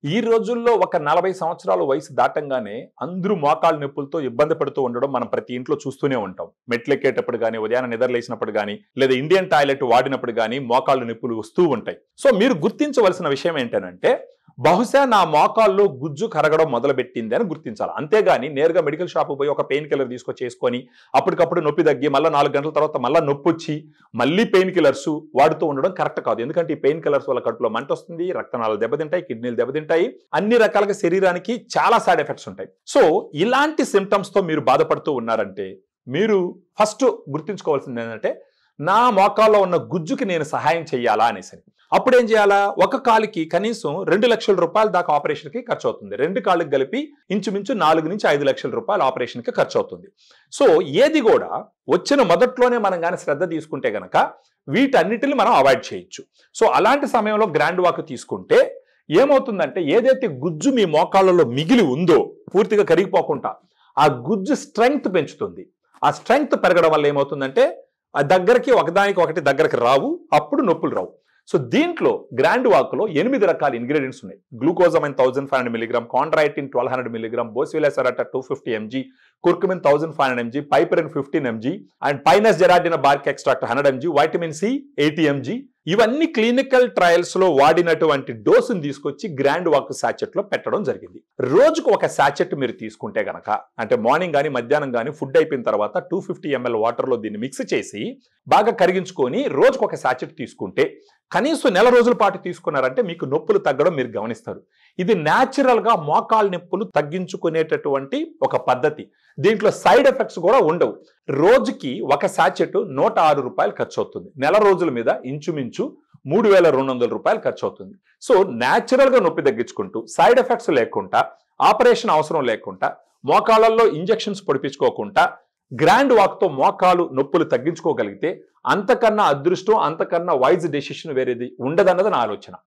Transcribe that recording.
ఈ రోజుల్లో ఒక 40 సంవత్సరాల వయసు దాటంగానే అందరూ మోకాళ్ళ నొప్పులతో ఇబ్బంది పడుతూ ఉండడం మనం ప్రతి ఇంట్లో చూస్తూనే ఉంటాం. మెట్లెక్కేటప్పుడు గానీ, ఉదయాన్నే నిద్రలేసినప్పుడు గానీ, లేదా ఇండియన్ టాయిలెట్ వాడినప్పుడు గానీ మోకాళ్ళ నొప్పులు వస్తూ ఉంటాయి. సో మీరు గుర్తించవలసిన విషయం ఏంటనంటే, బహుశా నా మోకాల్లో గుజ్జు కరగడం మొదలుపెట్టింది అని గుర్తించాలి. అంతేగాని నేరుగా మెడికల్ షాప్‌కి పోయి ఒక పెయిన్ కిల్లర్ తీసుకొచ్చేసుకొని అప్పటికప్పుడు నొప్పి తగ్గి మళ్ళా 4 గంటల తర్వాత మళ్ళా నొప్పొచ్చి మళ్ళీ పెయిన్ కిల్లర్స్ వాడుతూ ఉండడం కరెక్ట్ కాదు. ఎందుకంటే ఈ పెయిన్ కిల్లర్స్ వల్ల కడుపులో మంటొస్తుంది, రక్తనాళాలు దెబ్బతింటాయి, కిడ్నీలు దెబ్బతింటాయి. అన్ని రకాలుగా శరీరానికి చాలా సైడ్ ఎఫెక్ట్స్ ఉంటాయి. సో ఇలాంటి సింప్టమ్స్ తో మీరు బాధపడుతూ ఉన్నారంటే మీరు ఫస్ట్ గుర్తుంచుకోవాల్సింది ఏంటంటే, నా మోకాల్లో ఉన్న గుజ్జుకి నేను సహాయం చేయాలా అనేసి. అప్పుడు ఏం చేయాలా? ఒక కాలుకి కనీసం 2 లక్షల రూపాయల దాకా ఆపరేషన్ కి ఖర్చు అవుతుంది. 2 కాళ్ళకి కలిపి ఇంచుమించు 4 నుంచి 5 లక్షల రూపాయలు ఆపరేషన్ కి ఖర్చు అవుతుంది. సో ఏది కూడా వచ్చిన మొదట్లోనే మనం గాని శ్రద్ధ తీసుకుంటే గనక వీటన్నిటిని మనం అవాయిడ్ చేయొచ్చు. సో అలాంటి సమయంలో గ్రాండ్ వాక్ తీసుకుంటే ఏమవుతుందంటే, ఏదైతే గుజ్జు మీ మోకాళ్ళలో మిగిలి ఉందో పూర్తిగా కరిగిపోకుండా ఆ గుజ్జు స్ట్రెంగ్త్ పెంచుతుంది. ఆ స్ట్రెంగ్త్ పెరగడం వల్ల ఏమవుతుందంటే, ఆ దగ్గరికి ఒకదానికి ఒకటి దగ్గరికి రావు, అప్పుడు నొప్పులు రావు. సో దీంట్లో గ్రాండ్ వాక్ లో 8 రకాల ఇంగ్రీడియంట్స్ ఉన్నాయి. Glucosamine 1500 mg, chondroitin 1200 mg, boswellia serrata 250 mg, curcumin 1500 mg, piperine 15 mg and pinus gerardiana bark extract 100 mg, vitamin C 80 mg. ఇవన్నీ క్లినికల్ ట్రయల్స్ లో వాడినటువంటి డోసుని తీసుకొచ్చి గ్రాండ్ వాక్ సాచెట్ లో పెట్టడం జరిగింది. రోజుకు ఒక సాచెట్ మీరు తీసుకుంటే గనక, అంటే మార్నింగ్ గానీ మధ్యాహ్నం గానీ ఫుడ్ అయిపోయిన తర్వాత 250 ml వాటర్ లో దీన్ని మిక్స్ చేసి బాగా కరిగించుకొని రోజుకు ఒక సాచెట్ తీసుకుంటే కనీసం నెల రోజుల పాటు తీసుకున్నారంటే మీకు నొప్పులు తగ్గడం మీరు గమనిస్తారు. ఇది న్యాచురల్ గా మోకాళ్ళ నొప్పులు తగ్గించుకునేటటువంటి ఒక పద్ధతి. దీంట్లో సైడ్ ఎఫెక్ట్స్ కూడా ఉండవు. రోజుకి ఒక సాచెట్ 106 రూపాయలు ఖర్చు అవుతుంది. నెల రోజుల మీద ఇంచుమించు 3200 రూపాయలు ఖర్చు అవుతుంది. సో న్యాచురల్ గా నొప్పి తగ్గించుకుంటూ, సైడ్ ఎఫెక్ట్స్ లేకుండా, ఆపరేషన్ అవసరం లేకుండా, మోకాళ్ళల్లో ఇంజెక్షన్స్ పొడిపించుకోకుండా గ్రాండ్ వాక్ తో మోకాలు నొప్పులు తగ్గించుకోగలిగితే అంతకన్నా అదృష్టం, అంతకన్నా వైజ్ డెసిషన్ వేరేది ఉండదన్నది నా ఆలోచన.